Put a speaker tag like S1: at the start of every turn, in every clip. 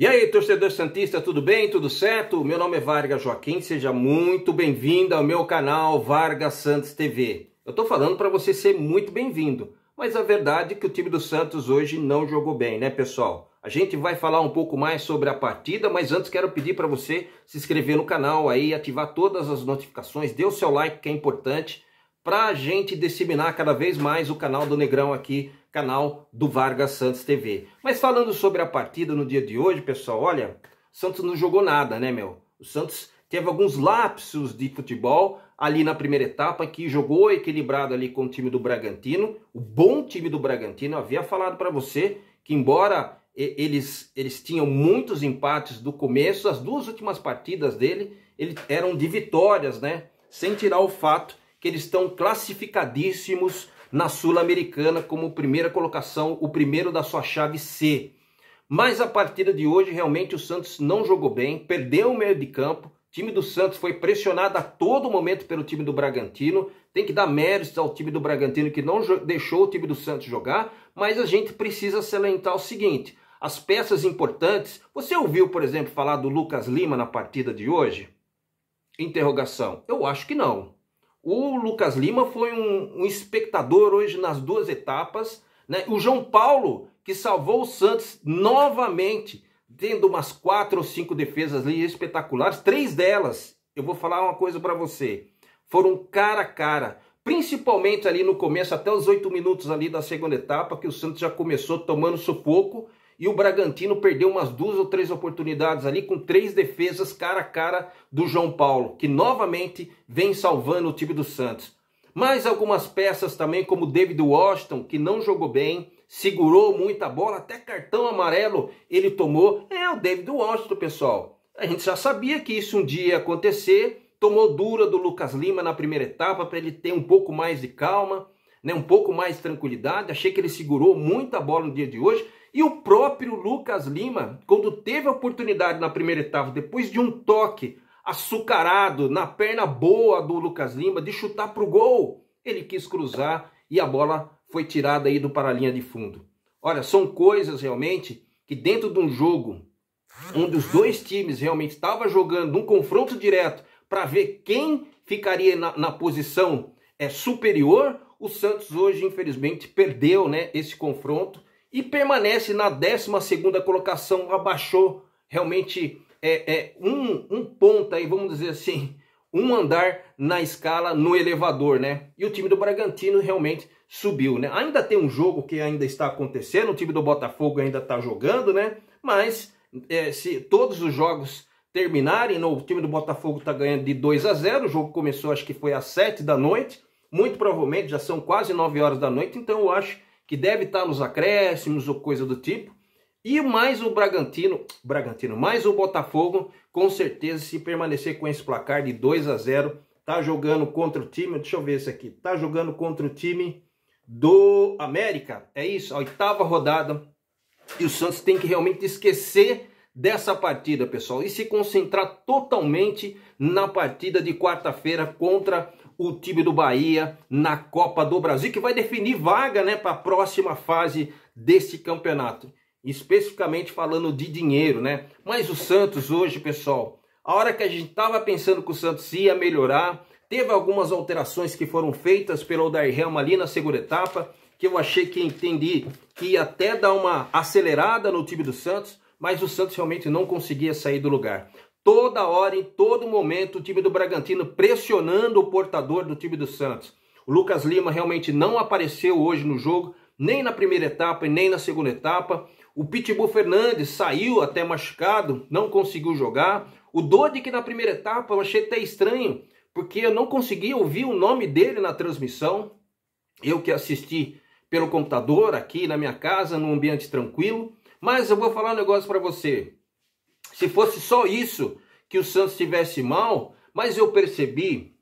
S1: E aí, torcedor santista, tudo bem? Tudo certo? Meu nome é Vargas Joaquim, seja muito bem-vindo ao meu canal Vargas Santos TV. Eu tô falando para você ser muito bem-vindo, mas a verdade é que o time do Santos hoje não jogou bem, né, pessoal? A gente vai falar um pouco mais sobre a partida, mas antes quero pedir para você se inscrever no canal aí, ativar todas as notificações, dê o seu like que é importante, para a gente disseminar cada vez mais o canal do Negrão aqui, canal do Vargas Santos TV. Mas falando sobre a partida no dia de hoje, pessoal, olha, o Santos não jogou nada, né, meu? O Santos teve alguns lapsos de futebol ali na primeira etapa, que jogou equilibrado ali com o time do Bragantino, o bom time do Bragantino. Eu havia falado para você que embora eles tinham muitos empates do começo, as duas últimas partidas dele eram de vitórias, né? Sem tirar o fato que eles estão classificadíssimos na Sul-Americana como primeira colocação, o primeiro da sua chave C. Mas a partida de hoje, realmente, o Santos não jogou bem, perdeu o meio de campo, o time do Santos foi pressionado a todo momento pelo time do Bragantino, tem que dar méritos ao time do Bragantino que não deixou o time do Santos jogar, mas a gente precisa salientar o seguinte, as peças importantes, você ouviu, por exemplo, falar do Lucas Lima na partida de hoje? Interrogação, eu acho que não. O Lucas Lima foi um espectador hoje nas duas etapas, né? O João Paulo, que salvou o Santos novamente, tendo umas 4 ou 5 defesas ali espetaculares, 3 delas, eu vou falar uma coisa para você, foram cara a cara, principalmente ali no começo, até os 8 minutos ali da segunda etapa, que o Santos já começou tomando sufoco, e o Bragantino perdeu umas 2 ou 3 oportunidades ali com 3 defesas cara a cara do João Paulo, que novamente vem salvando o time do Santos. Mais algumas peças também, como o David Washington, que não jogou bem, segurou muita bola, até cartão amarelo ele tomou. É o David Washington, pessoal. A gente já sabia que isso um dia ia acontecer, tomou dura do Lucas Lima na primeira etapa para ele ter um pouco mais de calma, né, um pouco mais de tranquilidade. Achei que ele segurou muita bola no dia de hoje. E o próprio Lucas Lima, quando teve a oportunidade na primeira etapa, depois de um toque açucarado na perna boa do Lucas Lima, de chutar para o gol, ele quis cruzar e a bola foi tirada aí para a linha de fundo. Olha, são coisas realmente que dentro de um jogo, um dos dois times realmente estava jogando um confronto direto para ver quem ficaria na posição superior, o Santos hoje infelizmente perdeu, né, esse confronto, e permanece na 12ª colocação, abaixou realmente um ponto aí, vamos dizer assim, um andar na escala no elevador, né? E o time do Bragantino realmente subiu, né? Ainda tem um jogo que ainda está acontecendo, o time do Botafogo ainda está jogando, né? Mas se todos os jogos terminarem, o time do Botafogo está ganhando de 2-0, o jogo começou acho que foi às 7 da noite, muito provavelmente já são quase 9 horas da noite, então eu acho que deve estar nos acréscimos ou coisa do tipo. E mais o Bragantino, mais o Botafogo, com certeza, se permanecer com esse placar de 2-0, tá jogando contra o time, deixa eu ver esse aqui, tá jogando contra o time do América, é isso, a 8ª rodada, e o Santos tem que realmente esquecer dessa partida, pessoal, e se concentrar totalmente na partida de quarta-feira contra o time do Bahia na Copa do Brasil, que vai definir vaga, né, para a próxima fase desse campeonato. Especificamente falando de dinheiro, né? Mas o Santos hoje, pessoal, a hora que a gente estava pensando que o Santos ia melhorar, teve algumas alterações que foram feitas pelo Odair Helma ali na segunda etapa, que eu achei que entendi que ia até dar uma acelerada no time do Santos, mas o Santos realmente não conseguia sair do lugar. Toda hora, em todo momento, o time do Bragantino pressionando o portador do time do Santos. O Lucas Lima realmente não apareceu hoje no jogo, nem na primeira etapa e nem na segunda etapa. O Pitbull Fernandes saiu até machucado, não conseguiu jogar. O Dodi, que na primeira etapa eu achei até estranho, porque eu não conseguia ouvir o nome dele na transmissão. Eu que assisti pelo computador aqui na minha casa, num ambiente tranquilo. Mas eu vou falar um negócio para você. Se fosse só isso que o Santos estivesse mal, mas eu percebi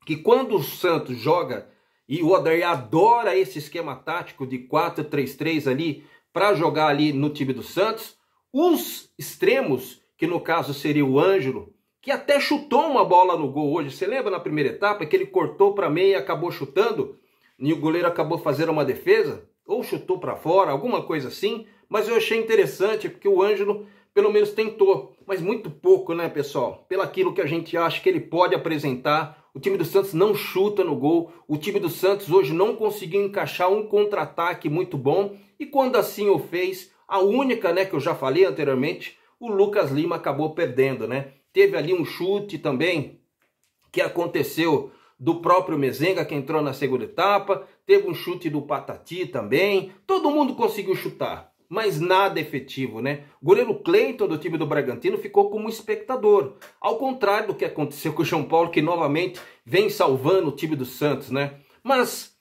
S1: que quando o Santos joga, e o Odair adora esse esquema tático de 4-3-3 ali, para jogar ali no time do Santos, os extremos, que no caso seria o Ângelo, que até chutou uma bola no gol hoje, você lembra na primeira etapa que ele cortou para meia e acabou chutando, e o goleiro acabou fazendo uma defesa, ou chutou para fora, alguma coisa assim, mas eu achei interessante porque o Ângelo pelo menos tentou, mas muito pouco, né, pessoal? Pelo aquilo que a gente acha que ele pode apresentar, o time do Santos não chuta no gol, o time do Santos hoje não conseguiu encaixar um contra-ataque muito bom, e quando assim o fez, a única, né, que eu já falei anteriormente, o Lucas Lima acabou perdendo, né? Teve ali um chute também que aconteceu do próprio Mezenga, que entrou na segunda etapa, teve um chute do Patati também, todo mundo conseguiu chutar, mas nada efetivo, né? O goleiro Cleiton do time do Bragantino ficou como espectador, ao contrário do que aconteceu com o João Paulo, que novamente vem salvando o time do Santos, né? Mas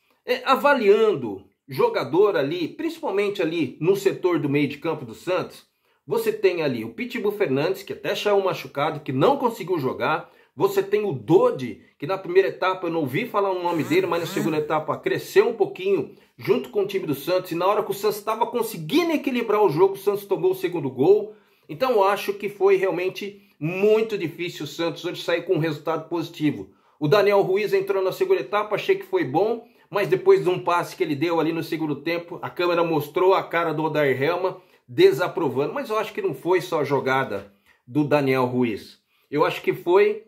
S1: avaliando jogador ali, principalmente ali no setor do meio de campo do Santos, você tem ali o Pitbull Fernandes, que até saiu machucado, que não conseguiu jogar. Você tem o Dodi, que na primeira etapa eu não ouvi falar o nome dele, mas na segunda etapa cresceu um pouquinho junto com o time do Santos. E na hora que o Santos estava conseguindo equilibrar o jogo, o Santos tomou o segundo gol. Então eu acho que foi realmente muito difícil o Santos hoje sair com um resultado positivo. O Daniel Ruiz entrou na segunda etapa, achei que foi bom, mas depois de um passe que ele deu ali no segundo tempo, a câmera mostrou a cara do Odair Helma desaprovando. Mas eu acho que não foi só a jogada do Daniel Ruiz. Eu acho que foi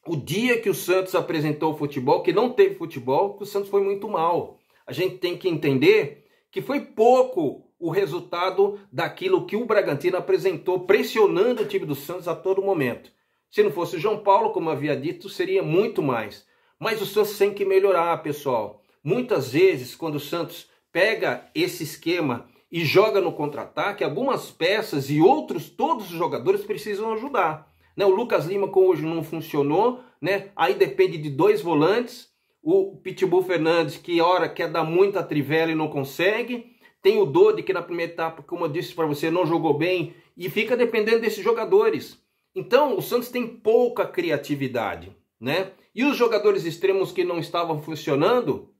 S1: o dia que o Santos apresentou o futebol, que não teve futebol, que o Santos foi muito mal. A gente tem que entender que foi pouco o resultado daquilo que o Bragantino apresentou, pressionando o time do Santos a todo momento. Se não fosse o João Paulo, como havia dito, seria muito mais. Mas o Santos tem que melhorar, pessoal. Muitas vezes, quando o Santos pega esse esquema e joga no contra-ataque, algumas peças e outros, todos os jogadores precisam ajudar. Né? O Lucas Lima, como hoje não funcionou, né? Aí depende de dois volantes. O Pitbull Fernandes, que hora quer dar muita trivela e não consegue. Tem o Dodi, que na primeira etapa, como eu disse para você, não jogou bem e fica dependendo desses jogadores. Então, o Santos tem pouca criatividade, né? E os jogadores extremos que não estavam funcionando,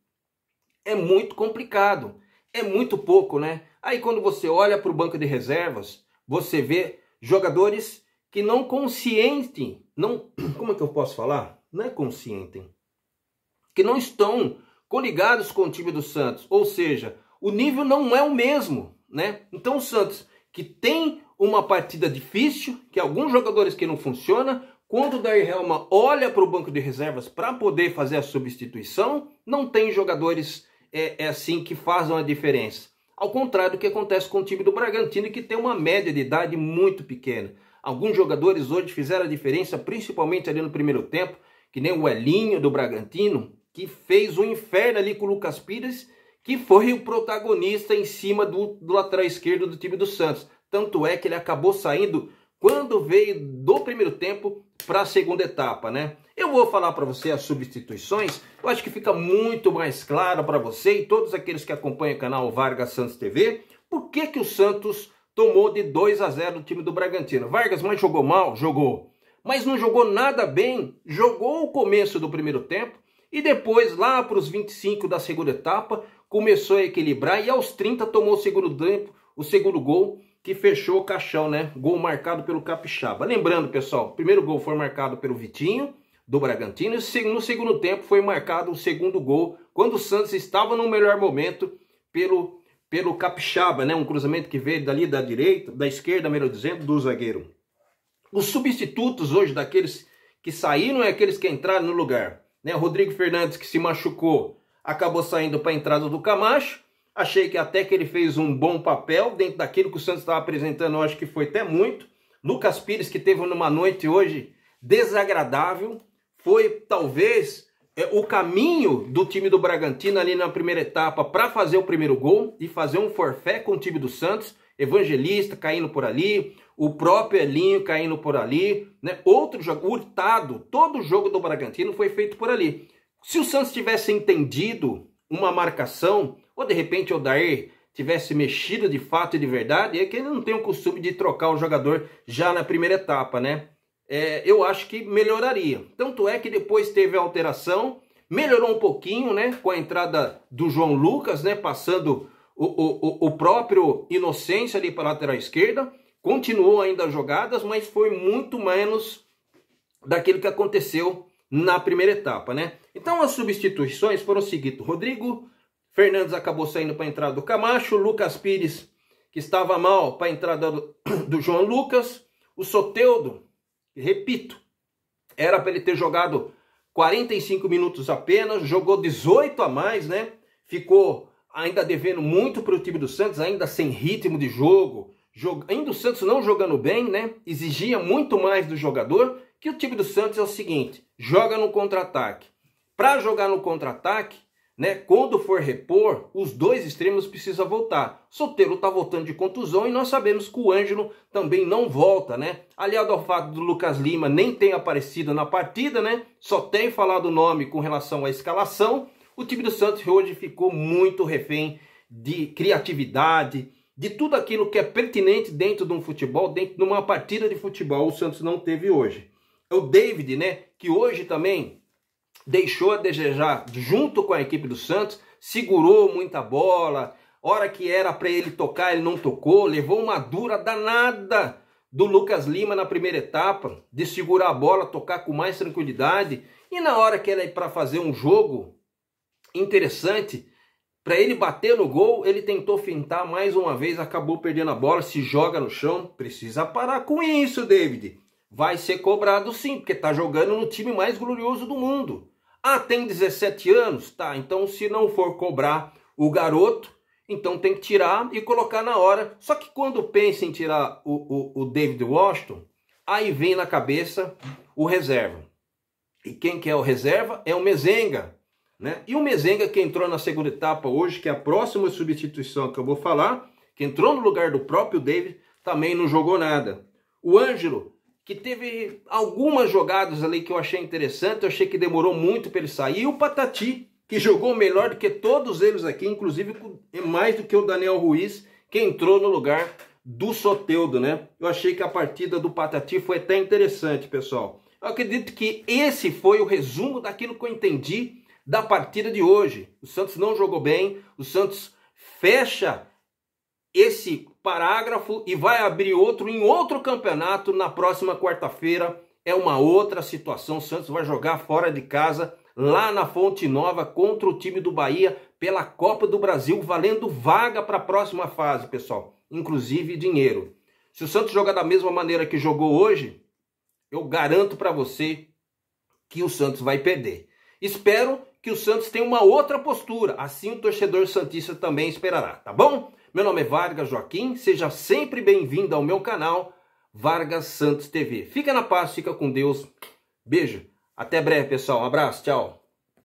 S1: é muito complicado. É muito pouco, né? Aí quando você olha para o banco de reservas, você vê jogadores que não conscientem, não, como é que eu posso falar? Não é conscientem, que não estão coligados com o time do Santos, ou seja, o nível não é o mesmo, né? Então o Santos, que tem uma partida difícil, que alguns jogadores que não funcionam, quando o Odair Helma olha para o banco de reservas para poder fazer a substituição, não tem jogadores assim que fazem a diferença. Ao contrário do que acontece com o time do Bragantino, que tem uma média de idade muito pequena. Alguns jogadores hoje fizeram a diferença, principalmente ali no primeiro tempo, que nem o Elinho do Bragantino, que fez um inferno ali com o Lucas Pires, que foi o protagonista em cima do lateral esquerdo do time do Santos. Tanto é que ele acabou saindo quando veio do primeiro tempo para a segunda etapa, né? Eu vou falar para você as substituições, eu acho que fica muito mais claro para você e todos aqueles que acompanham o canal Vargas Santos TV, por que o Santos tomou de 2-0 do time do Bragantino. Vargas, mas jogou mal? Jogou. Mas não jogou nada bem, jogou o começo do primeiro tempo e depois, lá para os 25 da segunda etapa, começou a equilibrar e aos 30 tomou o segundo tempo, o segundo gol, que fechou o caixão, né? Gol marcado pelo Capixaba. Lembrando, pessoal, o primeiro gol foi marcado pelo Vitinho, do Bragantino, e no segundo tempo foi marcado o segundo gol, quando o Santos estava no melhor momento, pelo Capixaba, né? Um cruzamento que veio dali da direita, da esquerda, melhor dizendo, do zagueiro. Os substitutos hoje daqueles que saíram é aqueles que entraram no lugar, né? O Rodrigo Fernandes, que se machucou, acabou saindo para a entrada do Camacho. Achei que até que ele fez um bom papel dentro daquilo que o Santos estava apresentando, eu acho que foi até muito. Lucas Pires, que teve numa noite hoje desagradável, foi talvez o caminho do time do Bragantino ali na primeira etapa para fazer o primeiro gol e fazer um forfé com o time do Santos. Evangelista caindo por ali, o próprio Elinho caindo por ali, né? Outro jogo, Hurtado, todo o jogo do Bragantino foi feito por ali. Se o Santos tivesse entendido uma marcação, ou de repente o Odair tivesse mexido de fato e de verdade, é que ele não tem o costume de trocar o jogador já na primeira etapa, né? Eu acho que melhoraria. Tanto é que depois teve a alteração, melhorou um pouquinho, né? Com a entrada do João Lucas, né? Passando o próprio Inocêncio ali para a lateral esquerda. Continuou ainda as jogadas, mas foi muito menos daquilo que aconteceu na primeira etapa, né? Então as substituições foram o seguinte: Rodrigo Fernandes acabou saindo para a entrada do Camacho, Lucas Pires, que estava mal para a entrada do João Lucas. O Soteldo, repito, era para ele ter jogado 45 minutos apenas, jogou 18 a mais, né? Ficou ainda devendo muito para o time do Santos, ainda sem ritmo de jogo, ainda o Santos não jogando bem, né? Exigia muito mais do jogador, que o time do Santos é o seguinte, joga no contra-ataque. Para jogar no contra-ataque, né, quando for repor, os dois extremos precisam voltar. Soteldo está voltando de contusão e nós sabemos que o Ângelo também não volta, né? Aliado ao fato do Lucas Lima nem ter aparecido na partida, né? Só tem falado o nome com relação à escalação. O time do Santos hoje ficou muito refém de criatividade, de tudo aquilo que é pertinente dentro de um futebol, dentro de uma partida de futebol. O Santos não teve hoje. O David, né, que hoje também deixou a desejar junto com a equipe do Santos, segurou muita bola, hora que era para ele tocar ele não tocou, levou uma dura danada do Lucas Lima na primeira etapa, de segurar a bola, tocar com mais tranquilidade, e na hora que era para fazer um jogo interessante, para ele bater no gol, ele tentou fintar mais uma vez, acabou perdendo a bola, se joga no chão, precisa parar com isso, David. Vai ser cobrado sim, porque tá jogando no time mais glorioso do mundo. Ah, tem 17 anos? Tá, então se não for cobrar o garoto, então tem que tirar e colocar na hora. Só que quando pensa em tirar o David Washington, aí vem na cabeça o reserva. E quem que é o reserva? É o Mezenga, né? E o Mezenga que entrou na segunda etapa hoje, que é a próxima substituição que eu vou falar, que entrou no lugar do próprio David, também não jogou nada. O Ângelo, que teve algumas jogadas ali que eu achei interessante, eu achei que demorou muito para ele sair. E o Patati, que jogou melhor do que todos eles aqui, inclusive mais do que o Daniel Ruiz, que entrou no lugar do Soteldo, né? Eu achei que a partida do Patati foi até interessante, pessoal. Eu acredito que esse foi o resumo daquilo que eu entendi da partida de hoje. O Santos não jogou bem, o Santos fecha esse parágrafo e vai abrir outro em outro campeonato na próxima quarta-feira. É uma outra situação. O Santos vai jogar fora de casa, lá na Fonte Nova, contra o time do Bahia, pela Copa do Brasil, valendo vaga para a próxima fase, pessoal. Inclusive dinheiro. Se o Santos jogar da mesma maneira que jogou hoje, eu garanto para você que o Santos vai perder. Espero que o Santos tenha uma outra postura. Assim o torcedor santista também esperará, tá bom? Meu nome é Vargas Joaquim, seja sempre bem-vindo ao meu canal Vargas Santos TV. Fica na paz, fica com Deus. Beijo, até breve, pessoal. Um abraço, tchau.